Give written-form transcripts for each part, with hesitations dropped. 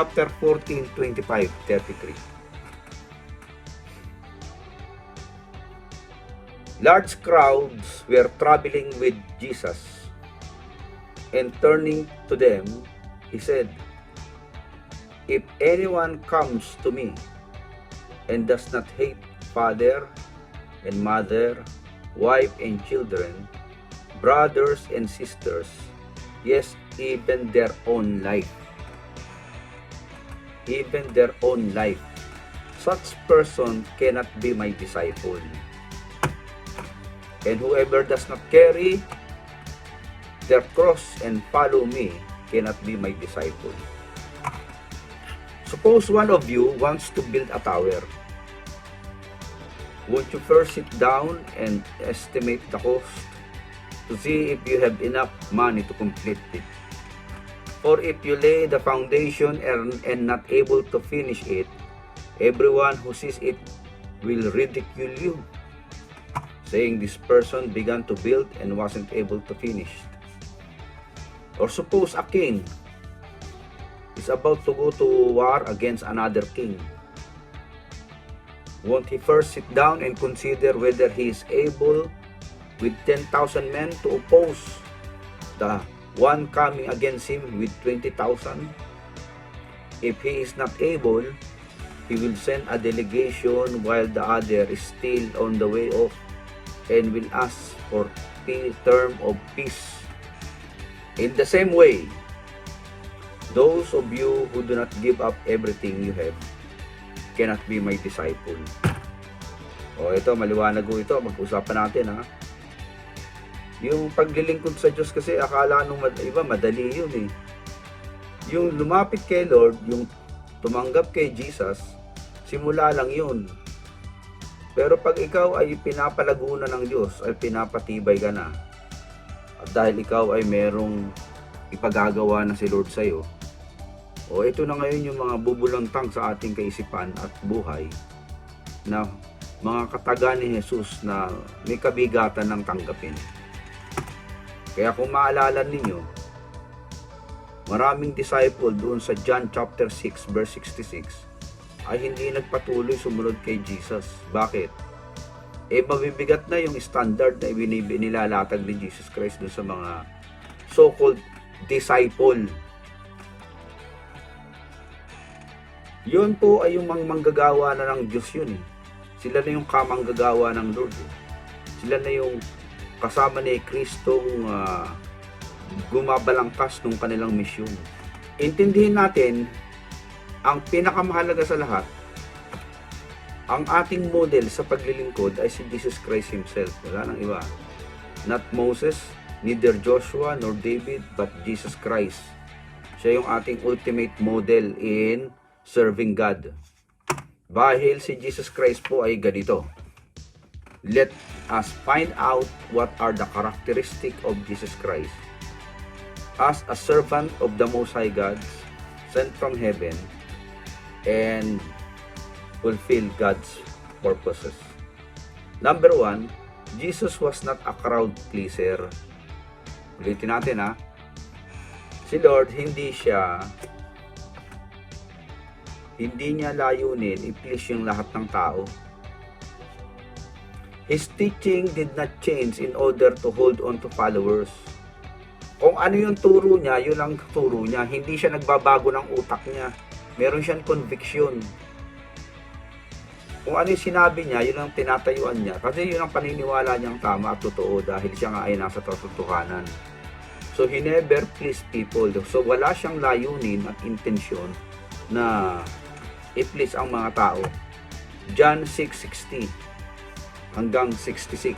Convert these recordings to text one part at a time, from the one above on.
chapter 14, 25, 33. Large crowds were traveling with Jesus, and turning to them, he said, "If anyone comes to me and does not hate father and mother, wife and children, brothers and sisters, yes, even their own life, such person cannot be my disciple. And whoever does not carry their cross and follow me cannot be my disciple." Suppose one of you wants to build a tower. Won't you first sit down and estimate the cost to see if you have enough money to complete it? Or if you lay the foundation and not able to finish it, everyone who sees it will ridicule you, saying this person began to build and wasn't able to finish. Or suppose a king is about to go to war against another king. Won't he first sit down and consider whether he is able with 10,000 men to oppose the one coming against him with 20,000? If he is not able, he will send a delegation while the other is still on the way off, and will ask for term of peace. In the same way, those of you who do not give up everything you have cannot be my disciple. O ito, maliwanag ko ito, mag-usapan natin ha. Yung paglilingkod sa Diyos kasi akala nung iba madali yun eh. Yung lumapit kay Lord, yung tumanggap kay Jesus, simula lang yun. Pero pag ikaw ay pinapalago na ng Diyos, ay pinapatibay ka na. At dahil ikaw ay merong ipagagawa na si Lord sa'yo, o ito na ngayon yung mga bubulantang sa ating kaisipan at buhay na mga kataga ni Jesus na may kabigatan ng tanggapin. Kaya kung maalala ninyo, maraming disciple doon sa John chapter 6 verse 66 ay hindi nagpatuloy sumunod kay Jesus. Bakit? Mabibigat na yung standard na nilalatag ni Jesus Christ doon sa mga so-called disciple. Yun po ay yung manggagawa na ng Diyos yun eh. Sila na yung kamanggagawa ng Lord eh. Sila na yung kasama ni Kristong gumabalangkas ng kanilang misyon. Intindihin natin, ang pinakamahalaga sa lahat, ang ating model sa paglilingkod ay si Jesus Christ Himself. Wala nang iba. Not Moses, neither Joshua nor David, but Jesus Christ. Siya yung ating ultimate model in serving God. Dahil si Jesus Christ po ay ganito. Let us find out what are the characteristics of Jesus Christ. As a servant of the Most High God, sent from heaven, and fulfill God's purposes. Number 1, Jesus was not a crowd pleaser. Ulitin natin ha. Si Lord, hindi niya layunin i-please yung lahat ng tao. His teaching did not change in order to hold on to followers. Kung ano yung turo niya, yun ang turo niya. Hindi siya nagbabago ng utak niya. Meron siyang conviction. Kung ano yung sinabi niya, yun ang tinatayuan niya. Kasi yun ang paniniwala niyang tama at totoo dahil siya nga ay nasa katotohanan. So, he never pleased people. So, wala siyang layunin at intensyon na i-please ang mga tao. John 6:60 hanggang 66.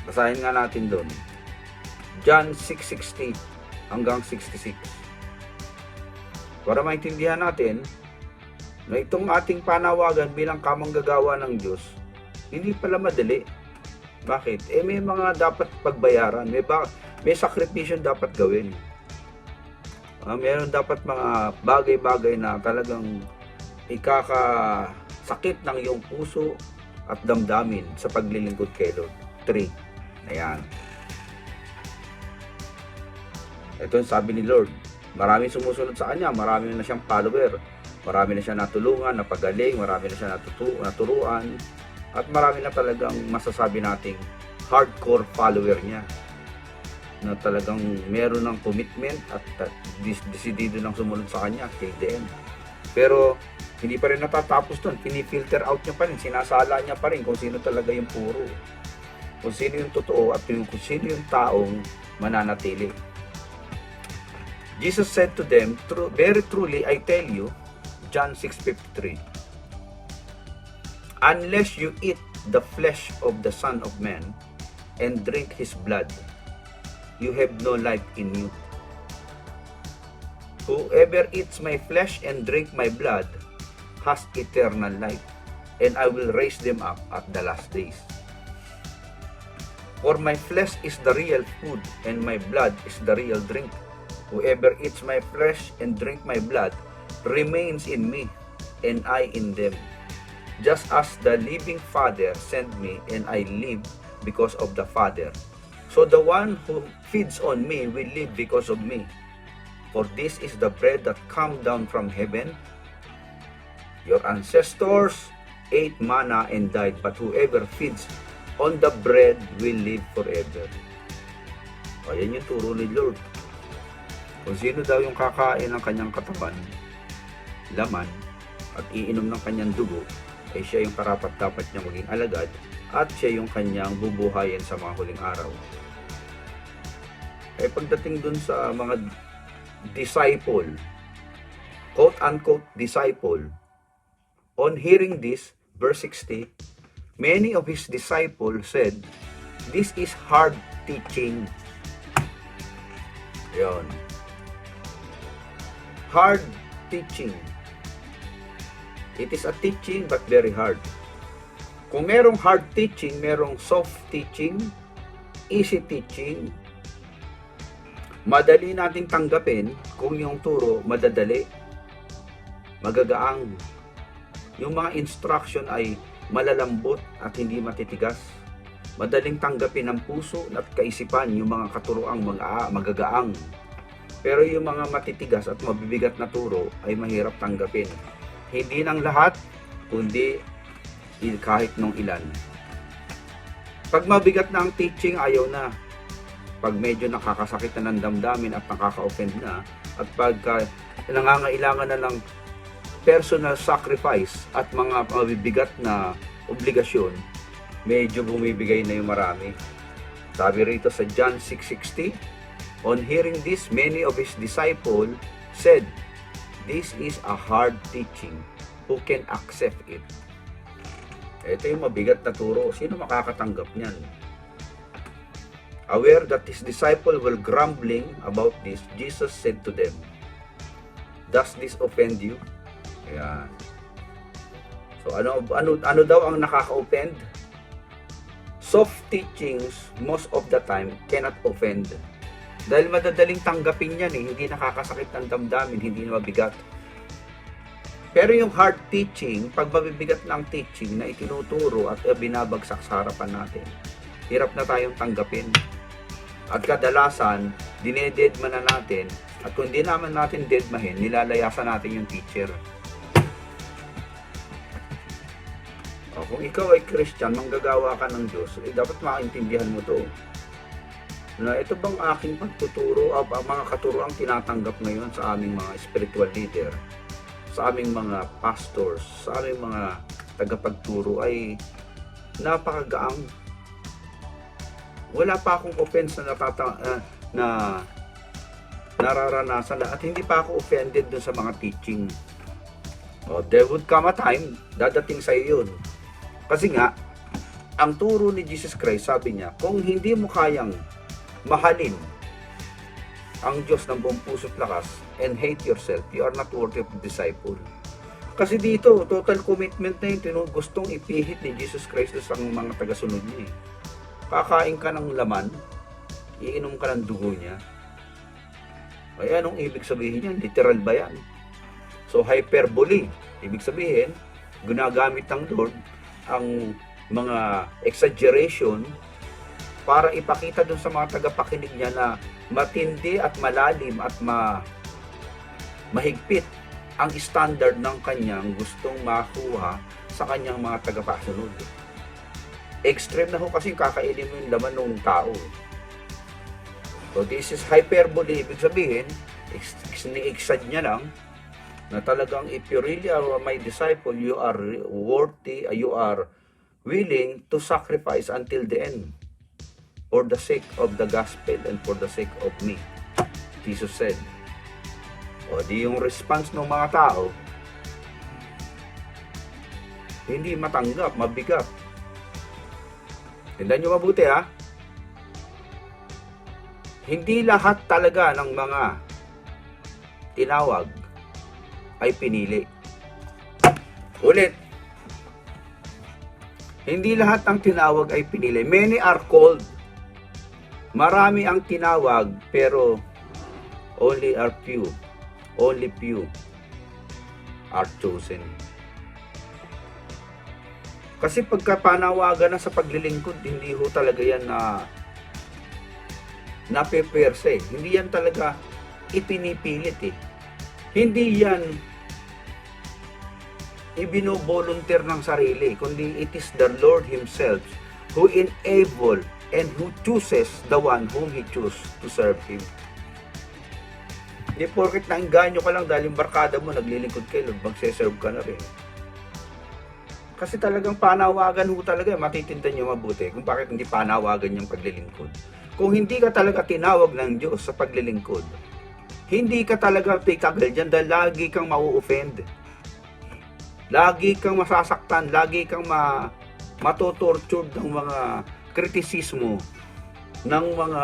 Basahin nga natin doon. John 6:60 hanggang 66. Para maintindihan natin na itong ating panawagan bilang kamanggagawa ng Diyos, hindi pala madali. Bakit? May mga dapat pagbayaran. May sakripisyon dapat gawin. Meron dapat mga bagay-bagay na talagang ikakasakit ng iyong puso at damdamin sa paglilingkod kay Lord. 3. Ayan. Ito yung sabi ni Lord. Maraming sumusunod sa kanya, marami na siyang follower, marami na siya natulungan, napagaling, marami na siya naturuan, at marami na talagang masasabi nating hardcore follower niya na talagang meron ng commitment at desidido ng sumunod sa kanya till the end. Pero hindi pa rin natatapos doon, pinifilter out niya pa rin, sinasala niya pa rin kung sino talaga yung puro, kung sino yung totoo at kung sino yung taong mananatili. Jesus said to them, very truly I tell you, John 6:53, unless you eat the flesh of the Son of Man and drink His blood, you have no life in you. Whoever eats my flesh and drink my blood has eternal life, and I will raise them up at the last days. For my flesh is the real food, and my blood is the real drink. Whoever eats my flesh and drink my blood remains in me, and I in them. Just as the living Father sent me, and I live because of the Father. So the one who feeds on me will live because of me. For this is the bread that come down from heaven. Your ancestors ate manna and died, but whoever feeds on the bread will live forever. Ayan yung turo ni Lord. Kung sino daw yung kakain ng kanyang katawan, laman, at iinom ng kanyang dugo, ay siya yung karapat-dapat niya maging alagad at siya yung kanyang bubuhayin sa mga huling araw. Ay pagdating dun sa mga disciple, quote-unquote disciple, on hearing this, verse 60, many of his disciples said, this is hard teaching. Yun. Hard teaching. It is a teaching but very hard. Kung merong hard teaching, merong soft teaching, easy teaching, madali nating tanggapin kung yung turo madadali, magagaang. Yung mga instruction ay malalambot at hindi matitigas. Madaling tanggapin ng puso at kaisipan yung mga katuroang magagaang. Pero yung mga matitigas at mabibigat na turo ay mahirap tanggapin. Hindi ng lahat, kundi kahit nung ilan. Pag mabigat na ang teaching, ayaw na. Pag medyo nakakasakit na ng damdamin at nakaka-offend na, at pag nangangailangan na ng personal sacrifice at mga mabibigat na obligasyon, medyo bumibigay na yung marami. Sabi rito sa John 6:60, on hearing this, many of his disciples said, this is a hard teaching. Who can accept it? Ito yung mabigat na turo. Sino makakatanggap niyan? Aware that his disciples were grumbling about this, Jesus said to them, does this offend you? Ayan. So ano daw ang nakaka-offend? Soft teachings most of the time cannot offend. Dahil madadaling tanggapin yan hindi nakakasakit ng damdamin, hindi na mabigat. Pero yung hard teaching, pag mabibigat ng teaching na itinuturo at binabagsak sa harapan natin, hirap na tayong tanggapin. At kadalasan, dinededma na natin, at kung di naman natin dedmahin, nilalayasan natin yung teacher. O, kung ikaw ay Christian, manggagawa ka ng Diyos, dapat makaintindihan mo to. Na ito bang aking pagtuturo o mga katuroang tinatanggap ngayon sa aming mga spiritual leader, sa aming mga pastors, sa aming mga tagapagturo ay napakagaang. Wala pa akong offense na nararanasan at hindi pa ako offended dun sa mga teaching. O, there would come a time, dadating sa iyo yun. Kasi nga, ang turo ni Jesus Christ, sabi niya, kung hindi mo kayang mahalin ang Diyos ng buong puso't lakas and hate yourself, you are not worthy of disciple. Kasi dito, total commitment na yun, gustong ipihit ni Jesus Christ sa mga tagasunod niya. Kakain ka ng laman, iinom ka ng dugo niya. Ay, anong ibig sabihin yan? Literal ba yan? So, hyperbole. Ibig sabihin, ginagamit ng Lord ang mga exaggeration para ipakita dun sa mga tagapakinig niya na matindi at malalim at mahigpit ang standard ng kanyang gustong makuha sa kanyang mga tagapasunod. Extreme na ho kasi kakainin mo yung laman ng tao. So this is hyperbole, ibig sabihin, ni-exad niya lang na talagang if you really are my disciple, you are worthy, you are willing to sacrifice until the end for the sake of the gospel and for the sake of me, Jesus said. O di yung response ng mga tao, hindi matanggap, mabigat. Tingnan nyo mabuti ha. Hindi lahat talaga ng mga tinawag ay pinili. Ulit. Hindi lahat ng tinawag ay pinili. Many are called. Marami ang tinawag pero only few are chosen. Kasi pagka panawagan na sa paglilingkod, hindi ho talaga yan na peperse. Hindi yan talaga ipinipilit eh. Hindi yan ibino-volunteer ng sarili, kundi it is the Lord Himself who enable and who chooses the one whom He choose to serve Him. Hindi porket naengganyo ka lang dahil yung barkada mo naglilingkod kay Lord, magse-serve ka na rin. Kasi talagang panawagan ho talaga, matitindan nyo mabuti kung bakit hindi panawagan yung paglilingkod. Kung hindi ka talaga tinawag ng Diyos sa paglilingkod, hindi ka talaga titagal dyan dahil lagi kang mau-offend. Lagi kang masasaktan, lagi kang matotortured ng mga kritisismo, ng mga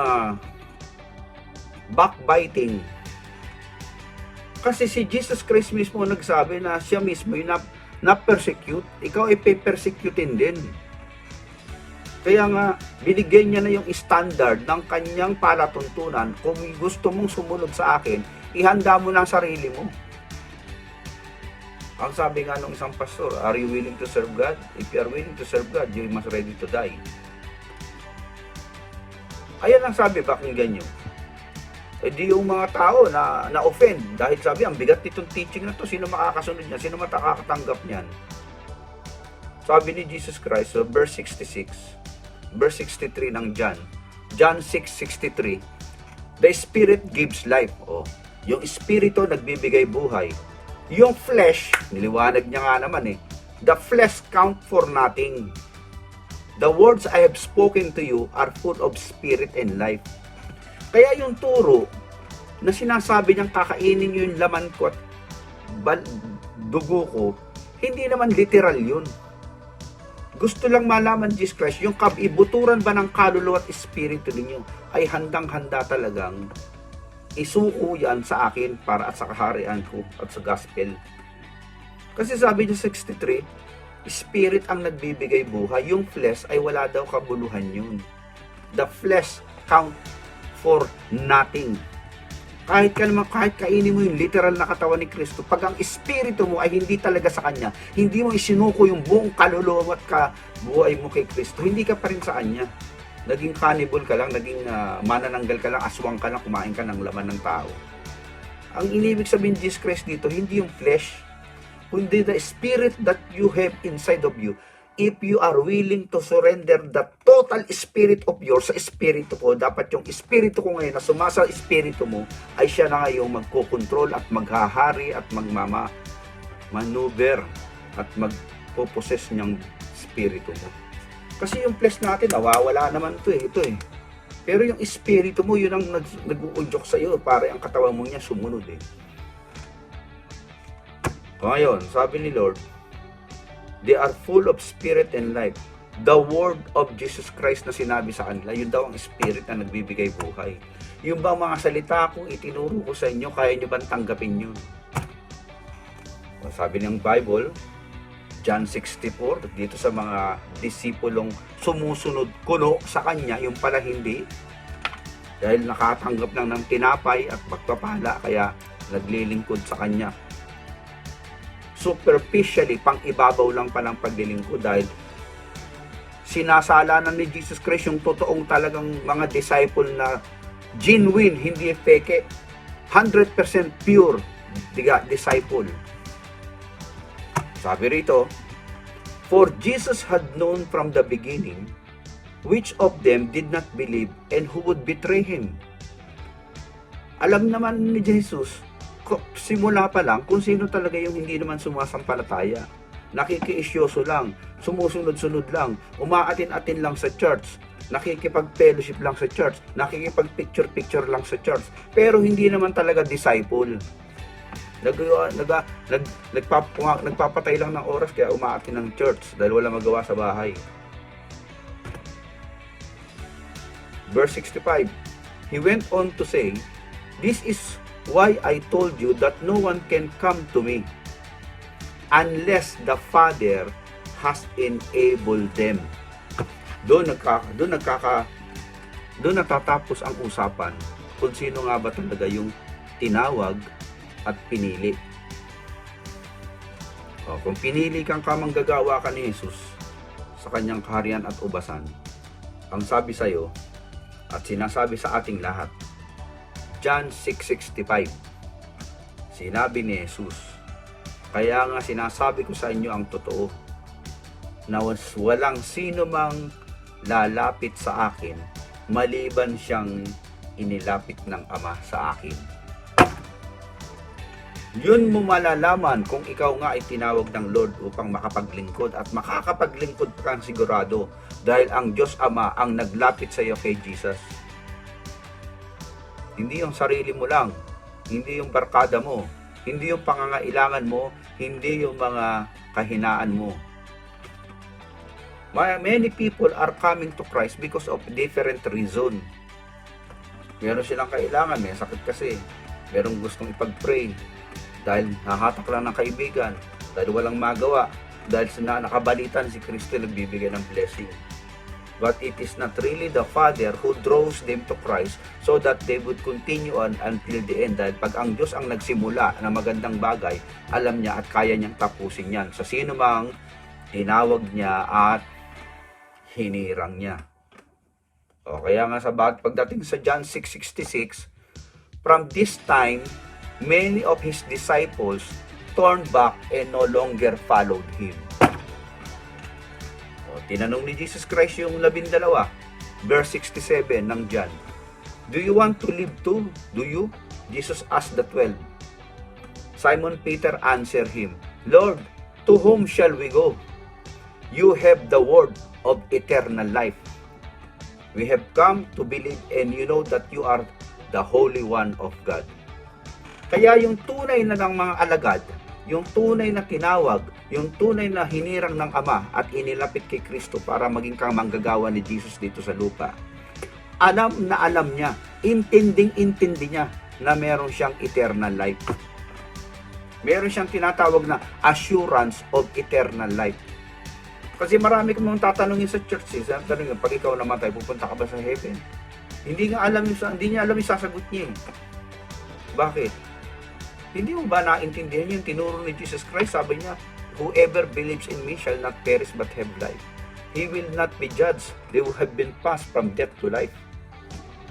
backbiting. Kasi si Jesus Christ mismo nagsabi na siya mismo yung na-persecute, ikaw ay pe-persecutin din. Kaya nga, binigyan niya na yung standard ng kanyang palatuntunan. Kung gusto mong sumunod sa akin, ihanda mo na ang sarili mo. Ang sabi nga ng isang pastor, are you willing to serve God? If you are willing to serve God, you must ready to die. Ayan ang sabi, pakinggan nyo. Eh di yung mga tao na-offend dahil sabi, ang bigat nitong teaching na to, sino makakasunod niya, sino makakatanggap niyan? Sabi ni Jesus Christ, so verse 66, verse 63 ng John 6:63, the Spirit gives life. Oh, yung Espiritu nagbibigay buhay. Yung flesh, niliwanag niya nga naman eh, the flesh count for nothing. The words I have spoken to you are full of spirit and life. Kaya yung turo na sinasabi niyang kakainin yung laman ko at dugo ko, hindi naman literal yun. Gusto lang malaman, Jesus Christ, yung kabibuturan ba ng kaluluwa at espiritu ninyo ay handang-handa talagang isuko yan sa akin para at sa kaharian ko at sa gospel. Kasi sabi niya 63, spirit ang nagbibigay buhay, yung flesh ay wala daw kabuluhan yun. The flesh count for nothing. Kahit kainin mo yung literal na katawan ni Kristo, pag ang espiritu mo ay hindi talaga sa Kanya, hindi mo isinuko yung buong kaluluwa at buhay mo kay Kristo, hindi ka pa rin sa Kanya. Naging cannibal ka lang, naging manananggal ka lang, aswang ka lang, kumain ka ng laman ng tao. Ang inibig sabihin ni Jesus Christ dito, hindi yung flesh, kundi the spirit that you have inside of you. If you are willing to surrender the total spirit of yours sa espiritu ko, dapat yung espiritu ko ngayon na sumasa espiritu mo, ay siya na ngayong magkokontrol at maghahari at magmamanuver at magpoposes niyang espiritu mo. Kasi yung flesh natin, nawawala naman ito eh. Pero yung espiritu mo, yun ang nag-uudyok sa iyo para ang katawan mo niya sumunod eh. Ngayon, sabi ni Lord, they are full of spirit and life. The word of Jesus Christ na sinabi sa kanila, yun daw ang spirit na nagbibigay buhay. Yung bang mga salita ko, itinuro ko sa inyo, kaya nyo bang tanggapin yun? Sabi ng Bible, John 64, dito sa mga disipulong sumusunod kuno sa kanya, yung pala hindi. Dahil nakatanggap lang ng tinapay at pagpapala, kaya naglilingkod sa kanya. Superficially, pang-ibabaw lang palang paglilingkod dahil sinasalanan ni Jesus Christ yung totoong talagang mga disciple na genuine, hindi fake, 100% pure, disciple. Sabi rito, for Jesus had known from the beginning which of them did not believe and who would betray him. Alam naman ni Jesus, simula pa lang, kung sino talaga yung hindi naman sumasampalataya. Nakikiisyoso lang, sumusunod-sunod lang, umaatin-atin lang sa church, nakikipag-fellowship lang sa church, nakikipag-picture-picture lang sa church, pero hindi naman talaga disciple. Nagpapatay lang ng oras kaya umaatin ng church dahil wala magawa sa bahay. Verse 65, he went on to say, this is why I told you that no one can come to me unless the Father has enabled them. Doon natatapos ang usapan kung sino nga ba talaga yung tinawag at pinili. Kung pinili kang kamanggagawa ka ni Jesus sa kanyang kaharian at ubasan, ang sabi sa'yo at sinasabi sa ating lahat, John 6:65, sinabi ni Jesus, kaya nga sinasabi ko sa inyo ang totoo, na walang sino mang lalapit sa akin maliban siyang inilapit ng Ama sa akin. Yun mo malalaman kung ikaw nga ay tinawag ng Lord upang makapaglingkod, at makakapaglingkod pa kang sigurado dahil ang Diyos Ama ang naglapit sa iyo kay Jesus. Hindi yung sarili mo lang, hindi yung barkada mo, hindi yung pangangailangan mo, hindi yung mga kahinaan mo. Many people are coming to Christ because of different reason. Meron silang kailangan, may sakit kasi, merong gustong ipag-pray, dahil nahatak lang ng kaibigan, dahil walang magawa, dahil nakabalitan si Kristo nagbibigay ng blessing. But it is not really the Father who draws them to Christ so that they would continue on until the end. Dahil pag ang Diyos ang nagsimula ng magandang bagay, alam niya at kaya niyang tapusin yan sa sino mang tinawag niya at hinirang niya. Kaya nga pagdating sa John 6:66, from this time, many of his disciples turned back and no longer followed him. Tinanong ni Jesus Christ yung 12, verse 67 ng John, do you want to live too? Do you? Jesus asked the 12. Simon Peter answered him, Lord, to whom shall we go? You have the word of eternal life. We have come to believe and you know that you are the Holy One of God. Kaya yung tunay na ng mga alagad, yung tunay na tinawag, yung tunay na hinirang ng Ama at inilapit kay Kristo para maging kamanggagawa ni Jesus dito sa lupa, alam niya, intinding-intindi niya na meron siyang eternal life. Meron siyang tinatawag na assurance of eternal life. Kasi marami kong tatanungin sa church, tanongin, pag ikaw namatay, pupunta ka ba sa heaven? Hindi niya alam yung sasagot niya. Bakit? Hindi mo ba naintindihan yung tinuro ni Jesus Christ? Sabi niya, whoever believes in me shall not perish but have life. He will not be judged. They will have been passed from death to life.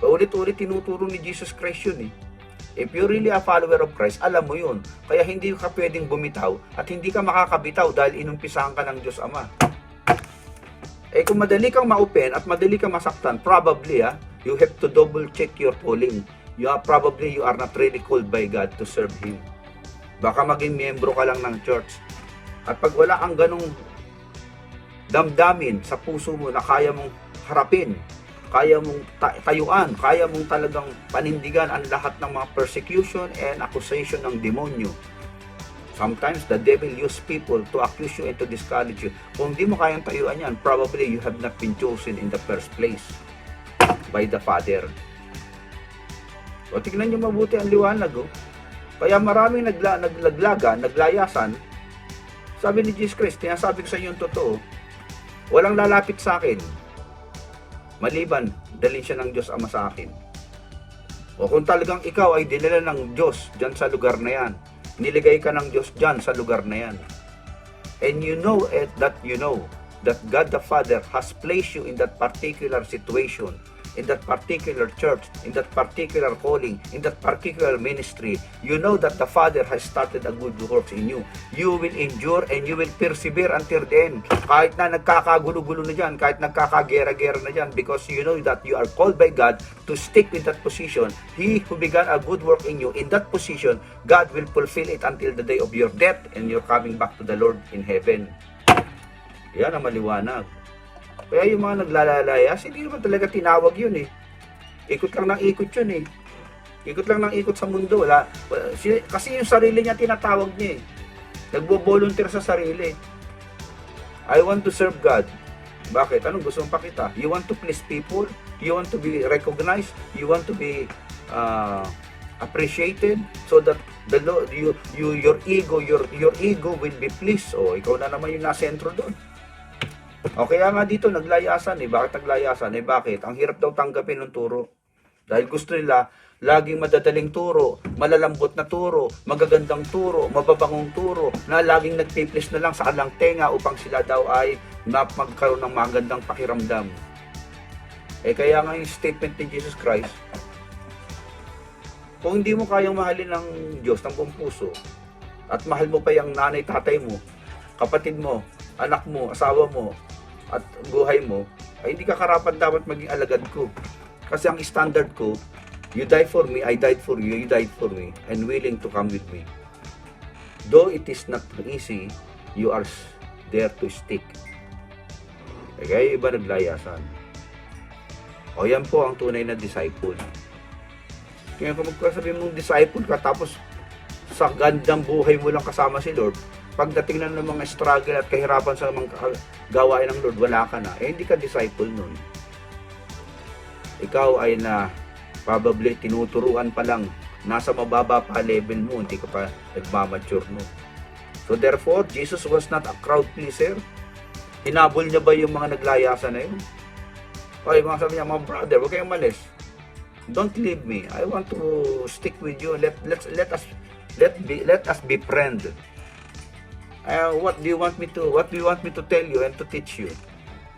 Paulit-ulit tinuturo ni Jesus Christ yun. If you're really a follower of Christ, alam mo yun. Kaya hindi ka pwedeng bumitaw at hindi ka makakabitaw dahil inumpisahan ka ng Diyos Ama. Kung madali kang ma-open at madali kang masaktan, probably you have to double check your calling. You are not really called by God to serve Him. Baka maging miyembro ka lang ng church. At pag wala kang ganong damdamin sa puso mo na kaya mong harapin, kaya mong tayuan, kaya mong talagang panindigan ang lahat ng mga persecution and accusation ng demonyo. Sometimes the devil use people to accuse you and to discourage you. Kung di mo kayang tayuan yan, probably you have not been chosen in the first place by the Father. O tignan nyo mabuti ang liwanag. Kaya maraming naglayasan. Sabi ni Jesus Christ, sinasabi ko sa inyo yung totoo, walang lalapit sa akin maliban dalhin siya ng Diyos Ama sa akin. O kung talagang ikaw ay dinala ng Diyos dyan sa lugar na yan, niligay ka ng Diyos dyan sa lugar na yan, and you know that God the Father has placed you in that particular situation, in that particular church, in that particular calling, in that particular ministry, you know that the Father has started a good work in you. You will endure and you will persevere until the end. Kahit na nagkakagulo-gulo na dyan, kahit nagkakagera-gera na dyan, because you know that you are called by God to stick with that position. He who began a good work in you, in that position, God will fulfill it until the day of your death and you're coming back to the Lord in heaven. Yan ang maliwanag. Kaya yung mga naglalayas, hindi naman talaga tinawag yun eh. Ikot lang ng ikot yun eh. Ikot lang ng ikot sa mundo. Kasi yung sarili niya tinatawag niya eh. Nagbo-volunteer sa sarili. I want to serve God. Bakit? Anong gusto mong pakita? You want to please people? You want to be recognized? You want to be appreciated? So that your ego will be pleased. O, ikaw na naman yung nasentro doon. O kaya nga dito naglayasan eh. Bakit naglayasan? Eh bakit? Ang hirap daw tanggapin ng turo. Dahil gusto nila laging madadaling turo, malalambot na turo, magagandang turo, mababangong turo, na laging nagpiplis na lang sa kalang tenga upang sila daw ay magkaroon ng magandang pakiramdam. Eh kaya nga yung statement ni Jesus Christ, kung hindi mo kayang mahalin ng Diyos ng buong puso, at mahal mo pa yung nanay, tatay mo, kapatid mo, anak mo, asawa mo, at buhay mo, ay hindi ka karapat dapat maging alagad ko. Kasi ang standard ko, you died for me, I died for you, you died for me, and willing to come with me. Though it is not easy, you are there to stick. Kaya iba naglayasan. O yan po ang tunay na disciple. Kaya kung magkasabi mong disciple ka, tapos sa gandang buhay mo lang kasama si Lord, pagdating na ng mga struggle at kahirapan sa mga gawain ng Lord, wala ka na. Eh, hindi ka disciple nun. Ikaw ay na probably tinuturuan pa lang. Nasa mababa pa level mo, hindi ka pa nagmamature mo. So therefore, Jesus was not a crowd pleaser. Hinabol niya ba yung mga naglayasan na yun? Okay, mga sabi niya, mga brother, huwag kayong malis. Don't leave me. I want to stick with you. Let us be friends. What do you want me to tell you and to teach you?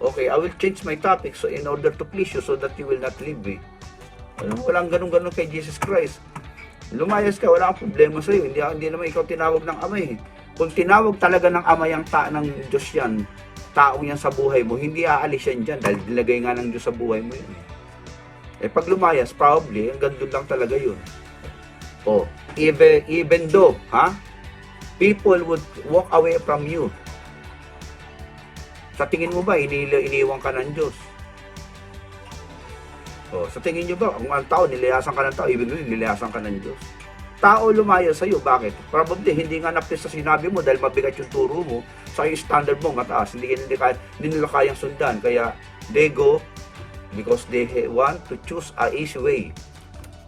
Okay, I will change my topic so in order to please you so that you will not leave me. Walang ganun-ganun kay Jesus Christ. Lumayas ka, wala kang problema sa iyo. Hindi naman ikaw tinawag ng Ama eh. Kung tinawag talaga ng Ama yung ng Diyos yan, taong yan sa buhay mo, hindi aalis yan dyan dahil nilagay nga ng Diyos sa buhay mo yun. Eh pag lumayas, probably, hanggang doon lang talaga yun. Oh, even though, people would walk away from you. Sa tingin mo ba, iniwan ka ng Diyos? O, sa tingin nyo ba, kung ang tao, nilayasan ka ng tao, ibig sabihin, nilayasan ka ng Diyos. Tao lumayo sa'yo, bakit? Probably, hindi nga napis sa sinabi mo dahil mabigat yung turo mo, sa yung standard mo, mataas, hindi nila kayang sundan. Kaya, they go, because they want to choose a easy way.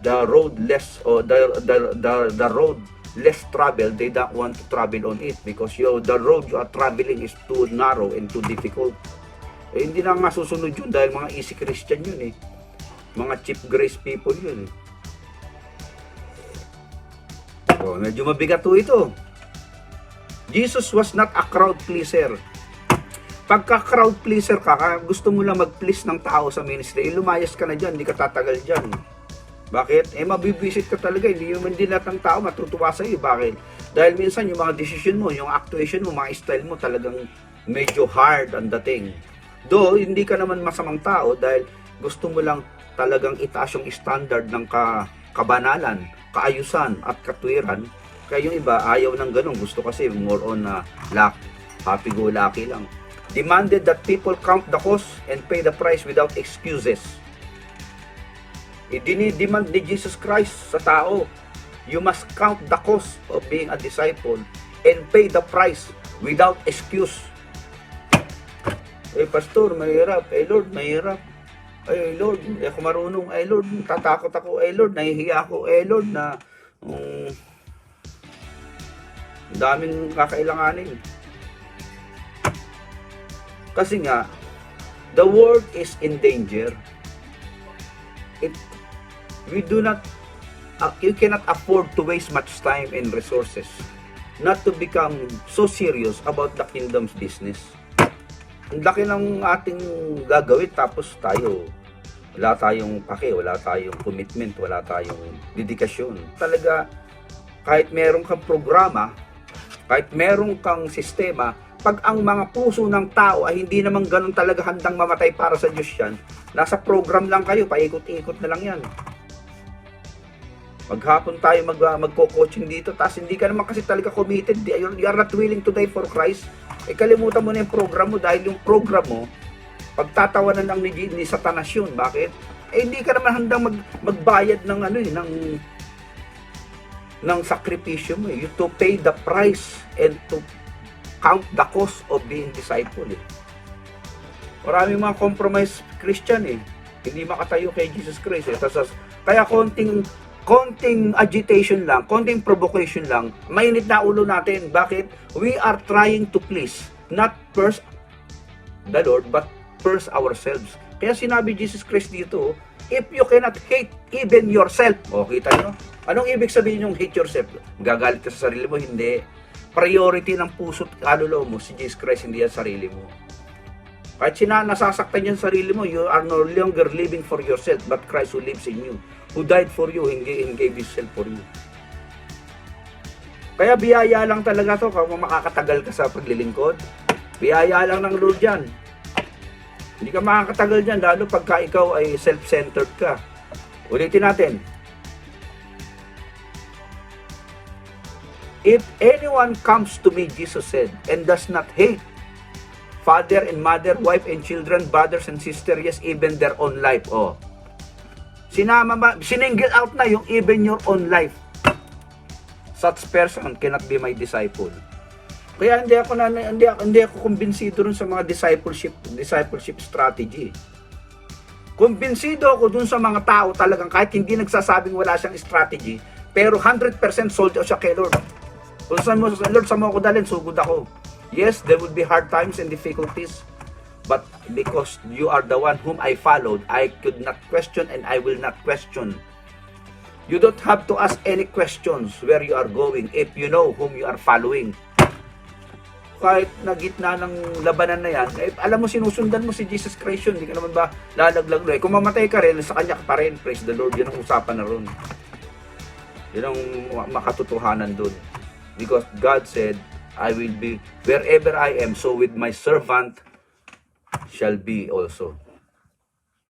The road less, or the road less travel, they don't want to travel on it because the road you are traveling is too narrow and too difficult. Eh, hindi na nga susunod yun dahil mga easy Christian yun eh. Mga cheap grace people yun eh. So, medyo mabigat to ito. Jesus was not a crowd pleaser. Pagka crowd pleaser ka, gusto mo lang mag-please ng tao sa ministry, lumayas ka na dyan, hindi ka tatagal dyan. Bakit? Eh, mabibisit ka talaga. Hindi lahat ng tao matutuwa sa iyo. Bakit? Dahil minsan yung mga decision mo, yung actuation mo, mga style mo talagang medyo hard ang dating. Though, hindi ka naman masamang tao dahil gusto mo lang talagang itaas yung standard ng kabanalan, kaayusan at katwiran. Kaya yung iba, ayaw ng ganun. Gusto kasi more on happy-go-lucky lang. Demanded that people count the cost and pay the price without excuses. Dinidemand ni Jesus Christ sa tao, you must count the cost of being a disciple and pay the price without excuse. Eh, pastor, mahirap. Eh, Lord, mahirap. Eh, Lord, hindi ako marunong. Eh, Lord, tatakot ako. Eh, Lord, nahihiya ako. Eh, Lord, na daming kakailanganin. Kasi nga, the world is in danger. You cannot afford to waste much time and resources not to become so serious about the kingdom's business. Ang laki ng ating gagawin tapos tayo Wala tayong pake, wala tayong commitment, wala tayong dedikasyon. Talaga, kahit meron kang programa, kahit meron kang sistema, pag ang mga puso ng tao ay hindi naman ganun talaga handang mamatay para sa Diyos yan, nasa program lang kayo, paikot-ikot na lang yan. Maghapon tayo magko-coaching dito, tapos hindi ka naman kasi talaga committed, you are not willing to die for Christ, kalimutan mo na yung program mo, dahil yung program mo, pagtatawanan lang ni Satanas yun. Bakit? Hindi ka naman handang magbayad ng ng sakripisyo mo. You to pay the price and to count the cost of being disciple. Maraming mga compromise Christian hindi makatayo kay Jesus Christ kaya konting agitation lang, konting provocation lang, mainit na ulo natin. Bakit? We are trying to please, not first the Lord, but first ourselves. Kaya sinabi Jesus Christ dito, if you cannot hate even yourself. Kita nyo? Anong ibig sabihin yung hate yourself? Gagalit ka sa sarili mo? Hindi. Priority ng puso't kaluluwa mo, si Jesus Christ, hindi yan sarili mo. Kahit nasasaktan yung sarili mo, you are no longer living for yourself, but Christ who lives in you, who died for you, and gave Himself for you. Kaya biyaya lang talaga to kung makakatagal ka sa paglilingkod. Biyaya lang ng Lord yan. Hindi ka makakatagal dyan, lalo pagka ikaw ay self-centered ka. Ulitin natin. If anyone comes to me, Jesus said, and does not hate father and mother, wife and children, brothers and sisters, yes, even their own life. Sininggle out na yung even your own life. Such person cannot be my disciple. Kaya hindi ako kumbinsido dun sa mga discipleship strategy. Kumbinsido ako dun sa mga tao talagang kahit hindi nagsasabing wala siyang strategy, pero 100% sold out siya kay Lord. Kung saan mo, Lord, saan mo ako dalhin, sugod ako. Yes, there will be hard times and difficulties, but because you are the one whom I followed, I could not question and I will not question. You don't have to ask any questions where you are going if you know whom you are following. Kahit na gitna ng labanan na yan, alam mo, sinusundan mo si Jesus Christ yun. Hindi ka naman ba lalaglag na. Kung mamatay ka rin, sa Kanya ka pa rin. Praise the Lord. Yun ang usapan na ron. Yun ang makatotohanan dun. Because God said, I will be wherever I am, so with my servant shall be also.